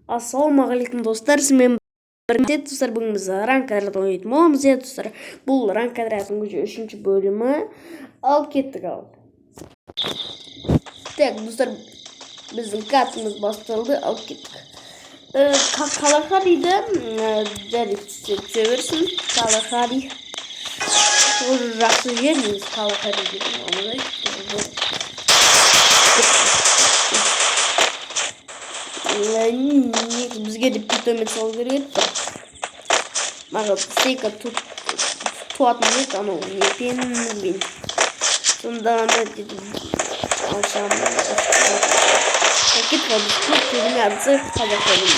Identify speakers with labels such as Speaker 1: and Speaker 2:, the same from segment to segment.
Speaker 1: Ассалаумағалейкум достар, мен бірінде достар, бүгін біз ранг отряд ойнайтын боламыз. Достар, бұл ранг отрядтың 3-ші бөлімі. Ал кеттік ал. Так, достар, біздің катымыз басталды, ал кеттік. Қалахариді жарып түсе берсін. Қалахари тоже жақсы жер, біз Қалахари деген. Бізге де питомет салу керек еді. Маған стейка туатын еді, анау непенмен. Сонда ана дедім алсам. Пакет қалды, көп көзіне арысы қазақ қалды.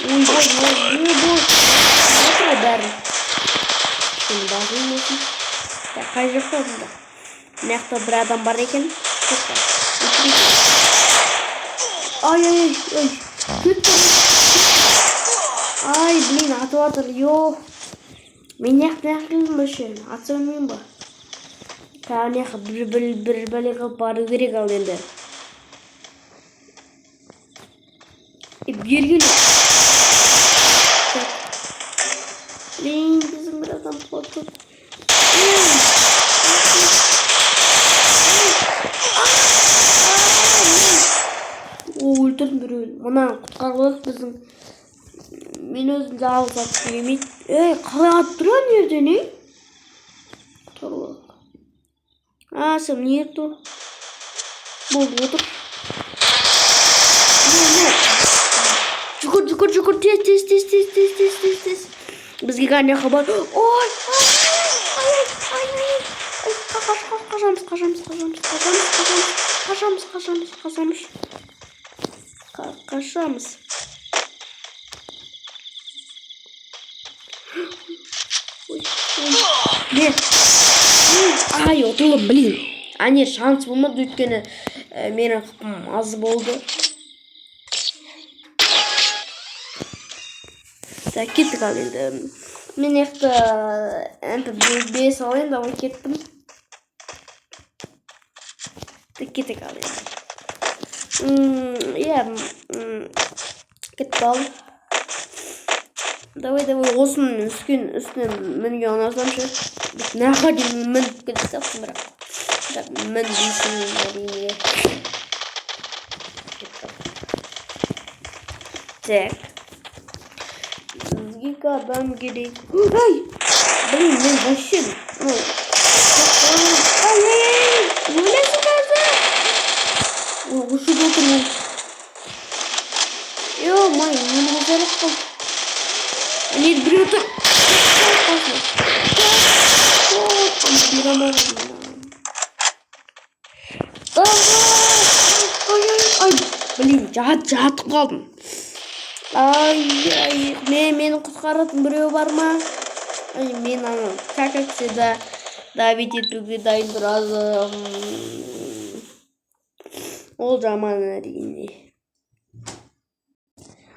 Speaker 1: Ой, отыр бәрі. Шын бағын өсін. Қай жақта осында? Мына бір адам бар екен. Ай, ай, блин, атып атыр, йо. Мен неқылым бөші, атса өлмеймін ба? Неқы бір бәле қылып бары керек ал енді. Бергелі. Блин, біздің бір адам қотып. Өлтірдім біреуін. Мұна құтқарғылық біздің. Мен өзімді алып атып келемейді. Қалай атып тұрған ерден, Құтқарғылық. Сәм не ерді ол? Болды, отыр. Жүгір, тез. Бізге қане қабар. Ой, қашамыз. Ай, отылым, блин. Ане шанс болмады, өйткені менің қыпым аз болды. Так, кеттік ал енді. Мен еқті MP5 алайын да ой кеттім. Так, кеттік ал енді. Кетті ал. Давай, осының үстіне мінге онасам ше. Наға дейін мініп кетті сақтым бірақ. Так, мін дейсің әрине. Так. Бізге адам керек. Ай! Блин, мен башым. Ай! Өлесі қазы! Ұшып отырмын. Ё-май, мен ғазарық қыл. Нет, біреу тұр. Ай, блин, жатып қалдым. Ай, мені құтқаратын біреу бар ма? Мен как всегда давить етуге дайын тұрады. Ол жаман әрине.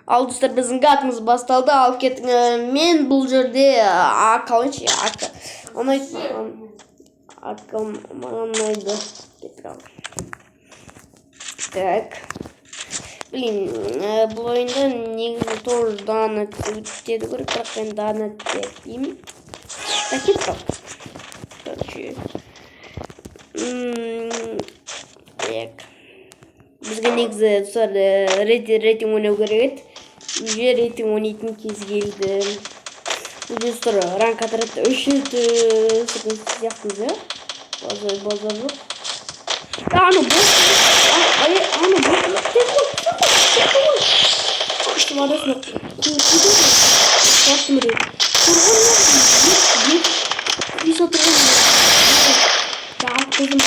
Speaker 1: Ал достар, біздің атымыз басталды. Ал кеттің, мен бұл жерде ақалыншы ақа. Ақа маған ұнайды. Кеттік ал. Так. Блин, бұл ойында негізі тоже даны өтеді көріп, бірақ мен даны өтпеймін. Так, кеттік ал. Короче. Так. Бізге негізі достар рейтинг ойнау керек еді. Уже рейтинг ойнайтын кез келді. Бұл достар ранг отрядта 300 сияқтымыз, базар жоқ. Аны бұл. Күштім арасына. Қаттым рейд. Бес отырған. Тағып қойдым.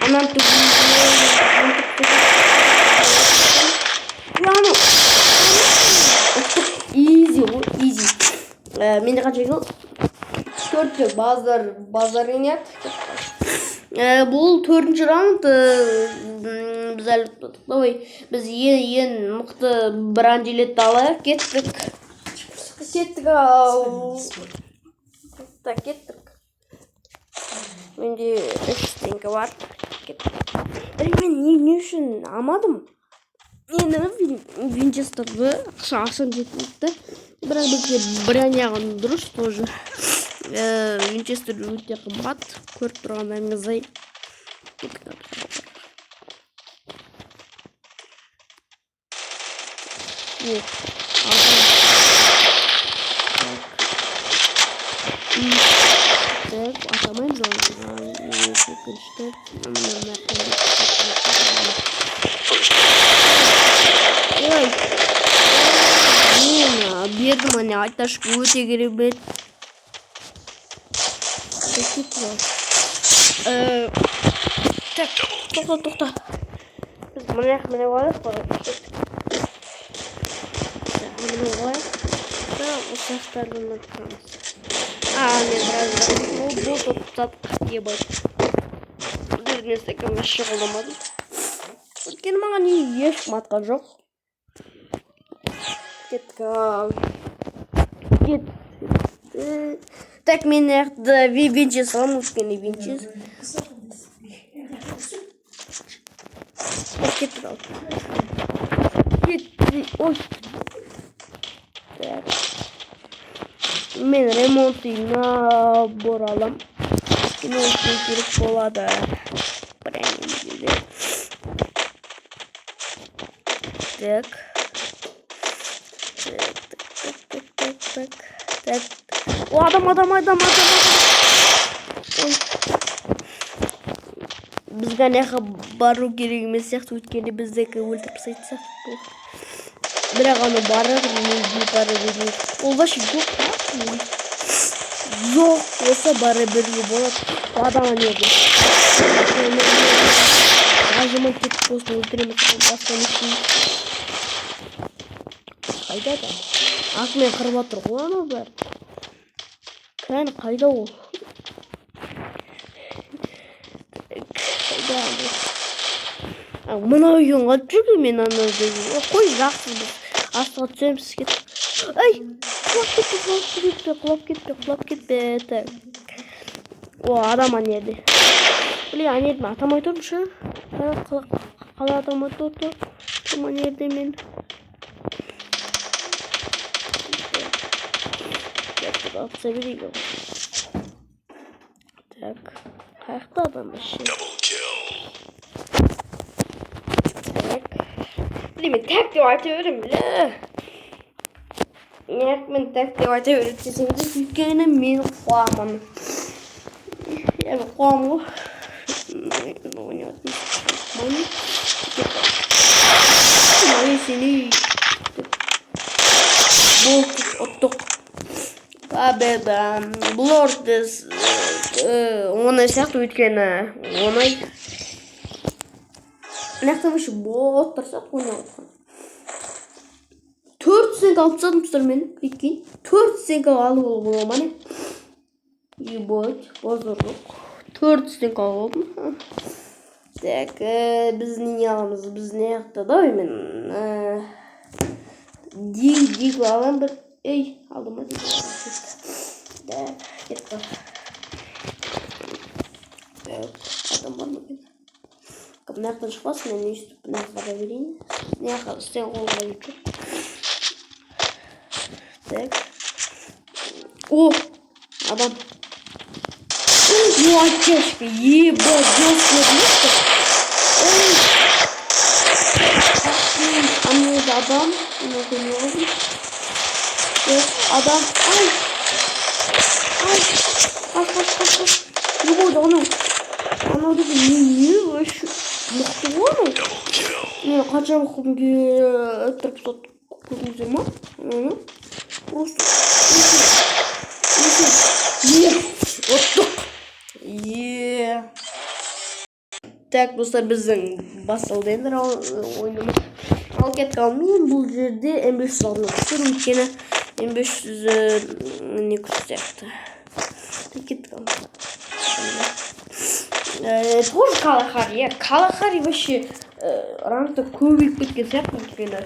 Speaker 1: Анан Изи. Менде қанша жыл? 4 базар енет. Бұл 4-ші раунд. Біз әлі тұттық. Біз ең мұқты бранжилетті алайық. Кеттік. Так, кеттік. Менде 3 стенка бар. Мен не үшін алмадым? Енді Винчестерді ақшам жетті. Бірақ бізге бір аяғын дұрыс тоже. Винчестер өте қымбат. Көріп тұрғандарыңыздай. Атамаймыз бердім ане айташқа өте керемет. Тоқта. Біз міне қойдық қой. Міне қойдық. Осы ақтардан тұрамыз. Мен біраз бұл тоқтап ебай. Дөрместе кімі шығыламадым. Өйткені маған еш матқан жоқ. Так, мен әқді Винчес алам, өткені Винчес. Кетті қал. Ой. Мен ремонтына боралам. Өткені өткені керек болады. Так. О, адам. Бізге неға бару керек емес сияқты, өткенде біздегі өлтіріп сайды сияқты. Бірақ аны барыр, ол вообще жоқ. Жоқ болса бары бірге болады. Адам анеді. Ажымын кетіп болсын өлтіреміз. Басқан үшін. Қайда да? Ақымен қырып атыр ғой анау бәрі. Кәне қайда ол? Мына үйін қатып жүрген мен анау деген. Қой жақсы біз. Астыға түсеміз кетіп. Ай! Құлап кетпе. О, адам анеді. Біле, анеді ме? Атамай тұрмышы? Қала атамай тұрды. Атам анеді мен. Atsa берейік. Так. Қаяқта адам башы. Так. Білеме, так деп айта берем, біле. Неғып мен так деп айта берем десеңді, өйткені мен қуамын. Яғни қуам ғой. Мане сені бұл оттық. Бұл ордыз оңай сияқты өткені оңай. Нәқті бұшы бұл тұрсақ оңай отқан. 4 сенк алып садым тұстар мен кеткен. 4 сенк алып ол мане. Ебать, базарлық. 4 сенк алып олдым. Так, біз не аламыз? Біз не яқты да мен. Диг алам бір. Ей, алдым ма дейді. Да, кетті. Адам бар ма екен? Мына жақтан шықпасын, мен өйстіп мына жаққа бара берейін. Мына жаққа істен қолға жетті. Так. О, адам. Ну, отечка, ебать, жестко, жестко. А мне это адам, много не нужно. Адам, ай. Не буду, оно не вообще. Мықты ғой. Мен қанша күнге тұрып сот көрдіңіздер ма? Просто оттық. Так, достар, біздің басталды енді ойынымыз. Ал кетті қалмайын, бұл жерде M500 алынып тұр, өйткені M500 не күшті. Кетті қалмайын. Тоже Калахари, Калахари вообще ранта көбейіп кеткен сияқты өйткені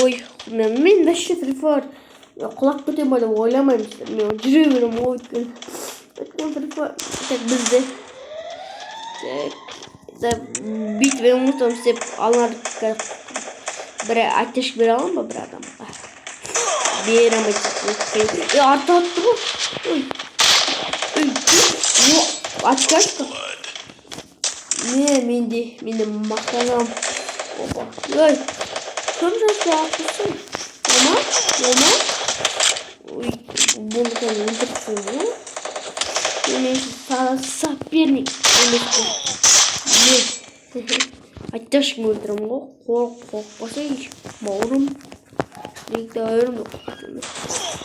Speaker 1: ой, мен вообще трифар құлап кетем ба деп ойламаймын, мен жүре беремін ой өйткені трифар. Так, бізде Da bit ve umutum size almadık. Bir ateş bir alalım mı bir adam? Bir ama artı attı bu. Aç. Ne mindi makarnam. Oba. Yoy. Sonra şey yapmışsın. Ama. Uy. Bunu da öldürsün bu. Yine sapirnik. Ateş mi öldürüm o? Kork. Basa hiç. Mağurum. Birlikte ölüm.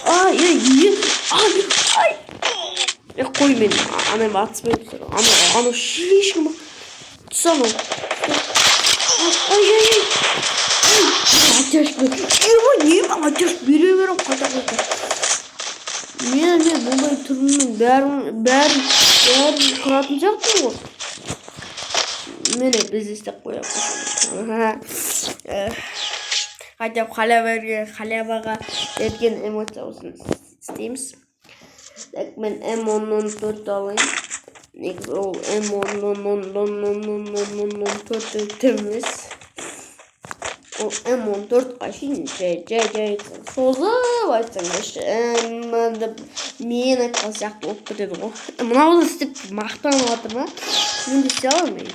Speaker 1: Ay. Koy beni. Anam atmayı tutarım. Ama şiş mi? Tutsana. Ay. Ateş bir. Niye ben ateş veriyorum kadar. Niye bu turunun ber kıratmayacak mı bu? Mene biz istek koyalım. Hadi kaleye derken emotsa olsun isteyimiz. Ben M10'un 4 alayım. Ne güzel ol M10'un 4 temiz. O M14 kaşın C soza başlamış. Mene kalacak o dedi o. Buna da istip mahtan atma. Şimdi çalmayın.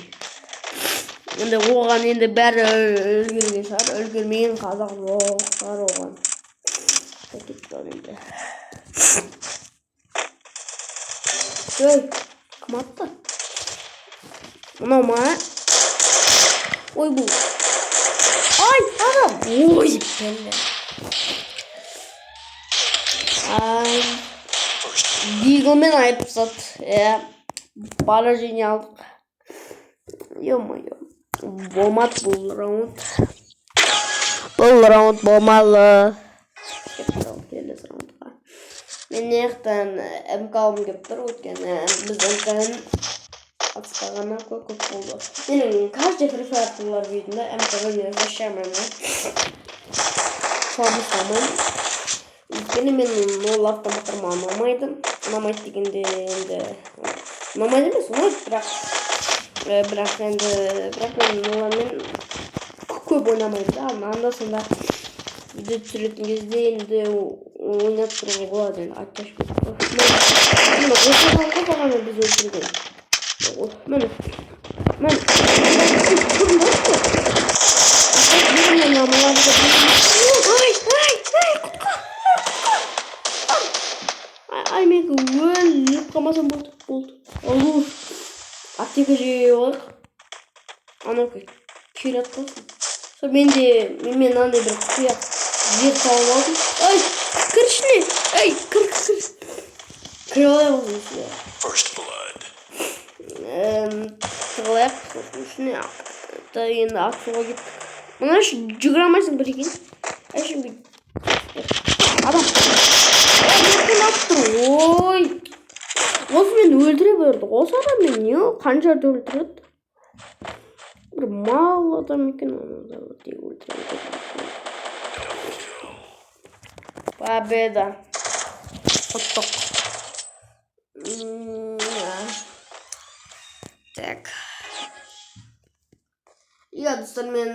Speaker 1: Şimdi oğlan endi bari ölgürgen şar. Ölgürmeyen kazak var oğlan. Tekitler endi. Kim attı? Buna ama. Oy bu. Ay adam. Oy pelle. Ay. Deagle'men ayıp sat. Barajını aldık. Yok. Bomat bu round. Bu round bomalı. Men nekten MK'm geptir o'tgan. Biz MK'ni atqagana ko'p bo'ldi. Mening qancha preferatlar videoda MK'ga yashayman. Sormasaman. Yine men no lafta bitirmam olmaydi. Namayt degende endi namayt emas, biroq men ko'p o'ynamaydi. Anda sonda video tushirgan кезде endi o'ynab turgan bo'ladi. Ateş bir. Mana o'shalarga bag'ana biz o'tirgan. Mana. Ay men o'lib qolmasam bo'ldi. Alloh. Ateşi yok. Ana kirat qolsin. So men anday bir kuya yer topib oldim. Ay, kirishni. Ay, kir. Kiralayapmiz. First blood. Tig'lab shuni da endi atsuga git. Mana shu juguramasin bir ekan. Ay shu adam. Oy. O'zi meni o'ldirib O'zi adam meni qanchada o'ldiradi? Bir mal adam ekan onu da o'ldiradi. Победа. Поток. Так. Ya dostlar men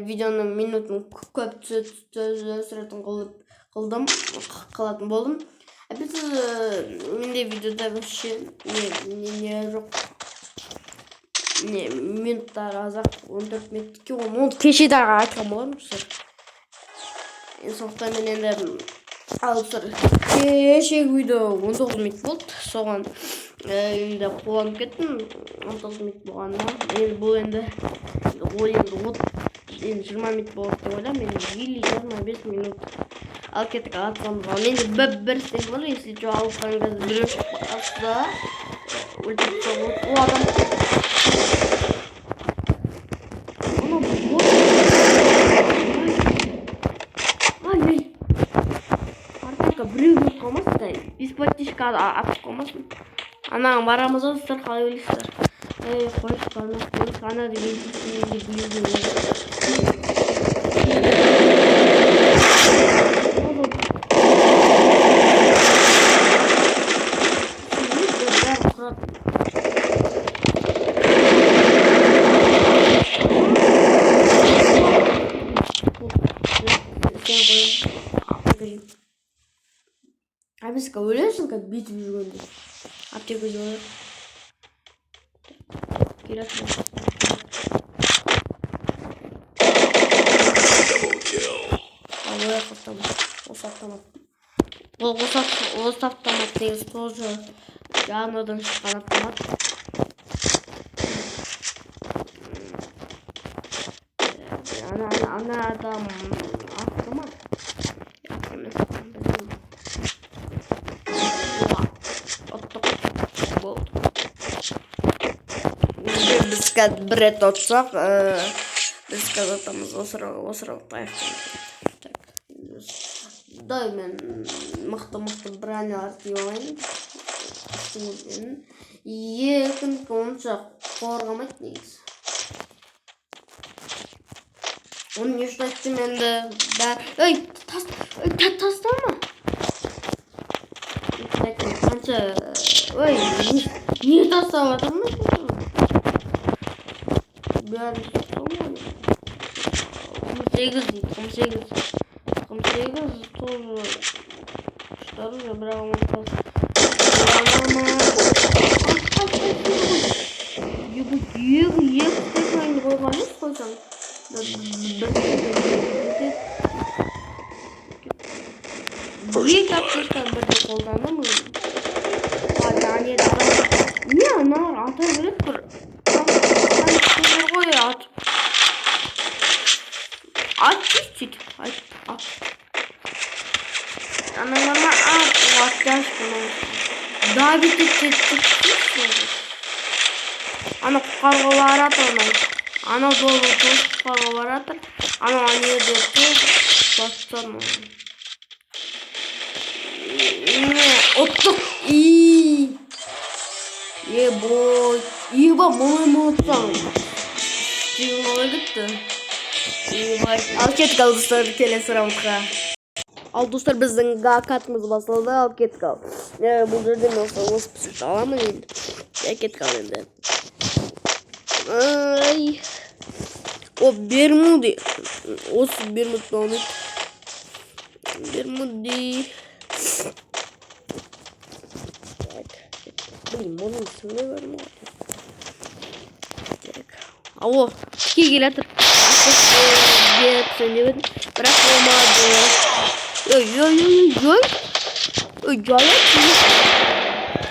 Speaker 1: videoni minutni ko'p suratin qildim. Qilатын болдым. Biz menде videoda bir şey ne yok. Ne minutlar azak 14 minut ki onu keşide açam olur musun? Sonuçta men endi alsır. Keşek video 19 minut bo'ldi. So'g'an endi quvonib ketdim. 19 minut bo'lganda. Endi bu endi endi 20 minut bo'ldi deb o'ylayman. Men 25 minut al ketdik atsam. Endi bir istek bor, если что alsangiz bir hafta o'ldirib o adam birovga qolmasda besplatishka atib qolmasin. Ana baramiz sizlar qalay o'ylaysizlar? Qo'yib qolmas, ana deb Жестко өлесің ка бүйтіп жүргенде. Аптека жолы. Керек. Алоя қастам. Осы автомат. Осы автомат негізі тоже жанрдан шыққан автомат. Ана адам автомат. Biz bir rет отсақ, біз қазатамыз осырауық аяқтан. Дай мен мықты бронялар киіп алайын. Екін онша қорғамайды негізі. Onu не ұштайтым енді. Ой, тастама. Қанша... Ой, не тастап жатырмын? Бәрін тастамайды. 18 дейді, 18 тоже ұштары же, бірақ оны қойсаң. Екі аптектен бірде қолданым. Не, ана ата берет бір. Қой ат. Ат чистит. Ат. Аналарына ат жашпын. Давид еттік. Ана құқарға баратыр. Ана долы құқарға баратыр. Ана не депті. Бастар ма. Оттық. Ебой. Еба мұны ұтсаң. Стивен олай кетті. Ал кетік ал достар, келесі раундқа. Ал достар, біздің катымыз басылды, ал кетік ал. Бұл жерде мен осы пісірші аламын енді. Кетік ал енді. Ай. О, Бермуди. Осы Бермуди алмайды. Бермуди. Блин, мұның сіңе бар ма? Ало, ке келатыр. Бірақ болмады. Ой, жайат.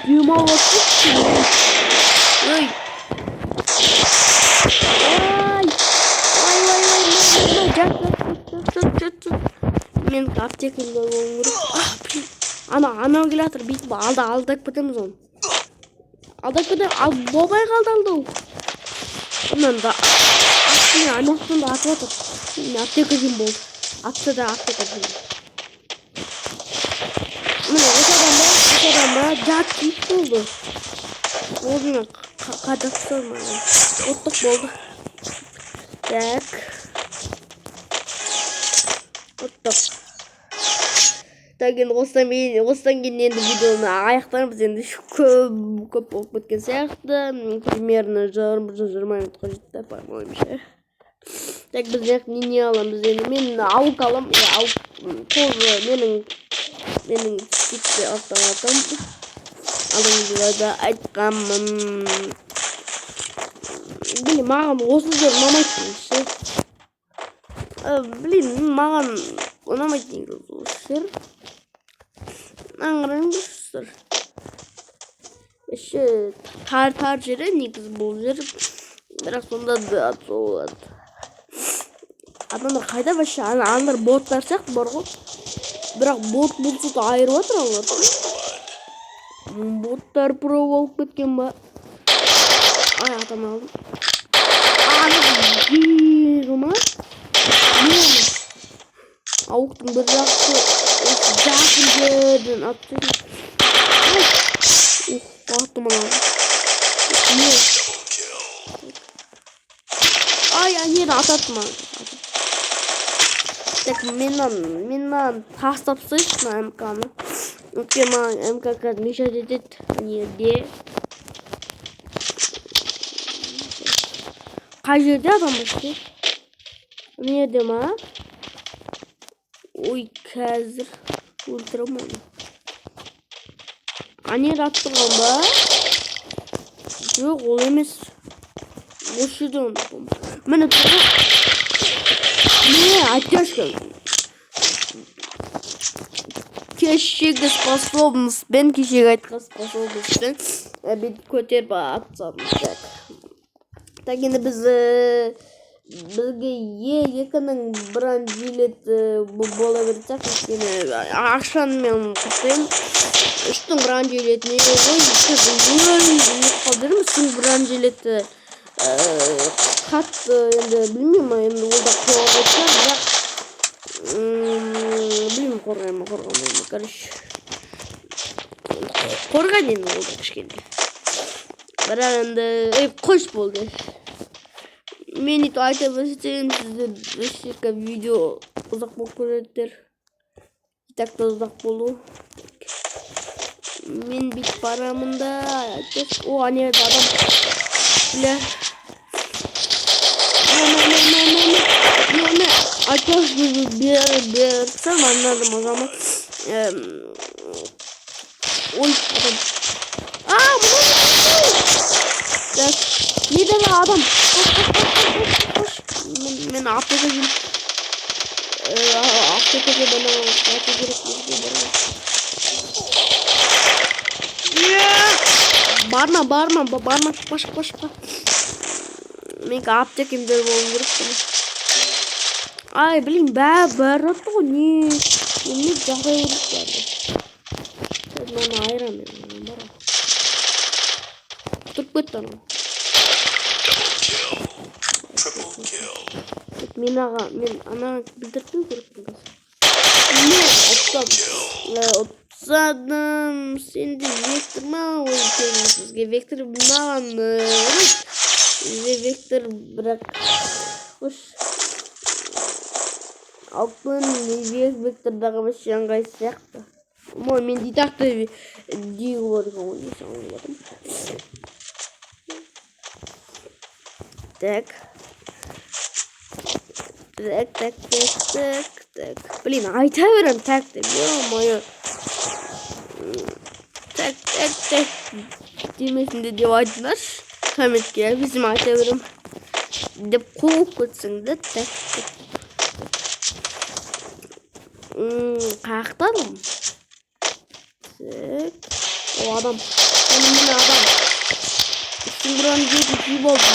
Speaker 1: Демалатып. Ой. Мен аптекімді болуым керек. Анау келатыр, бүйтіп алдап кетеміз оны. Алдап кетем, ал болмай қалды алды ол. Онан да аймақтан да атып атыр. Аптека жем болды. Атса да аптека жем. Міне осы адамда жат киіп болды. Олдың қадақ сұрмай. Оттық болды. Так. Оттық. Таген осыдан кейін енді видеоны аяқтаймыз. Енді көп болып кеткен сияқты. Примерно 20 минутқа жетті, по-моему. Так, біз не аламыз енді. Мен ауық алам. Тоже менің сүтті автоматым. Алдыңызда айтқанмын. Блин, маған осы жер ұнамайды. Блин, маған ұнамайды осы жер. Аңғырыңыздар. Тар жері негіз бұл жер. Бірақ сонда да болады. Адамдар қайда башы? Аналар боттар сияқты бар ғой. Бірақ бот болса да айырып отыр алар. Боттар про болып кеткен ба? Ай, адам алдым. Ма? Ауықтың бір жақсы жерден атты. Бақтым ана. Ай, нені ататты ма? Так, менен тастап сойшы на МК-ны. МК қазір мешать етеді. Неде? Қай жерде адам башты? Неде ма? Ой, қазір өлтірім оны. анер аттырған ба? Жоқ, ол емес. Осы жерде ұмыттым. Міне тұрған. Не, оттяжка. Кешегі способностьпен, кешегі айтқан способностьпен бет көтеріп атсам. Так, енді бізге екінің бронежилет бола берсек, ақшаны мен құтайым. Үштің бронежилетіне ғой, үштің бронежилеті қатты, енді білмеймін, енді ол да қоға өтсек, бірақ білмеймін, қорғаймын, короче. Қорған енді ол да кішкенде. Бірақ енді, қош болды. Мен ето айта берсем, сіздер ешке видео ұзақ болып көреді. Итакта ұзақ болу. Мен бит барамын да. О, анерді адам. Бля. Мені айташ берсем, анадым о zaman. Ой, адам. Так, не да адам. Мен аптекаға бана қайта керек барма, шықпа. Менің аптекемдер болу керек. Ай, білейін, бәрі атты ғой, не жағдай өрік бәрі. Мені айрам мен, бара. Тұрып кетті анау. Мен ана білдіртпеу керек болғыз. Мен ұтсадым, сенде вектор ма ой екен сізге вектор маған вектор бірақ ұш алтын вектордағы бәші аңғай сияқты. Мен дейтақты дейі оларға ойнайсың оларым. Так. Так. Блин, айта берем так деп, ё-моё. Так. Демесінде деп айтыңдаршы. Комментке біздім айта берем. Деп қуып көтсіңді. Так. Қаяқтадым. Так. О, адам. Мен адам. Үстің бұран жетін күйіп алды.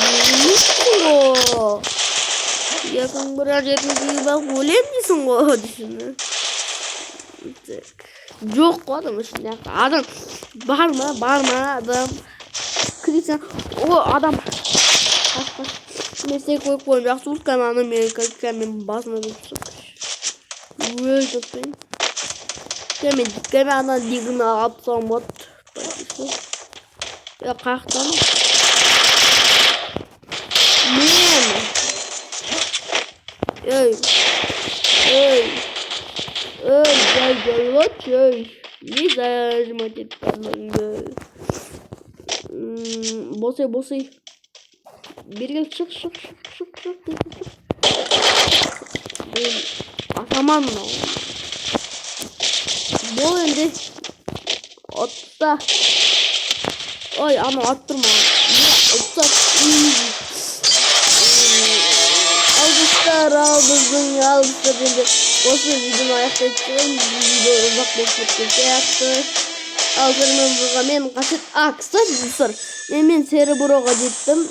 Speaker 1: Yakın buraya gibi bak ölem misin o düşünün. Yok adam şimdi adam bağırma adam. Kritik o adam. Mesela koyacak sus kanalını benim basma dursun. Böyle tutayım. Kemen digna atsam bot. Ya kalktım. Ey, не зажимать босай. Бергел шық. Атаман мынау. Бол енді отта. Ой, ана аттырма. Отта. Aldıstар енді осы видеоны аяқтайтын видео ұзақ болып кеткен сияқты. Мен қашет. Кстати, достар, мен Сереброға жеттім.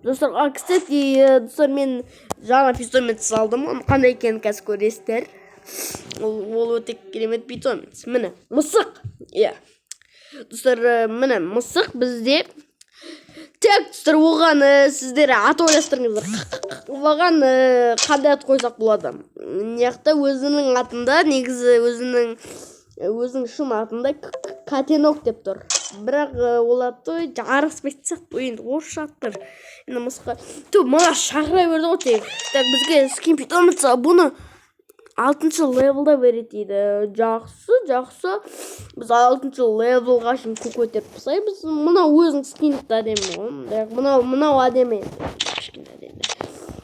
Speaker 1: Достар, кстати, достар, мен жаңа питомец салдым. Қандай екенін қазір көресіздер. Ол өте керемет питомец. Міне, мысық. Достар, міне, мысық бізде. Так, достар, оған сіздер ат ойластырыңыздар. Оған қандай ат қойсақ болады? Неқта өзінің атында, негізі өзінің шын атында Котенок деп тұр. Бірақ ол атты жараспайды сияқты, енді орысша аттар. Енді мысқа. Мына шақыра берді ғой тек. Так, бізге скин питомец бұны 6-шы левелда береді дейді. Жақсы. Біз 6-шы левелға шын көтеріп басаймыз. Мына өзің скинді әдемі ғой. Мынау әдемі. Кішкене әдемі.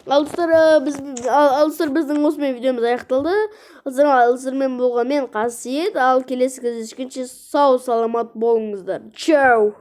Speaker 1: Алыстар біздің осымен видеомыз аяқталды. Алыстармен болған мен Қасиет. Ал келесі кездескенше сау саламат болыңыздар. Чау.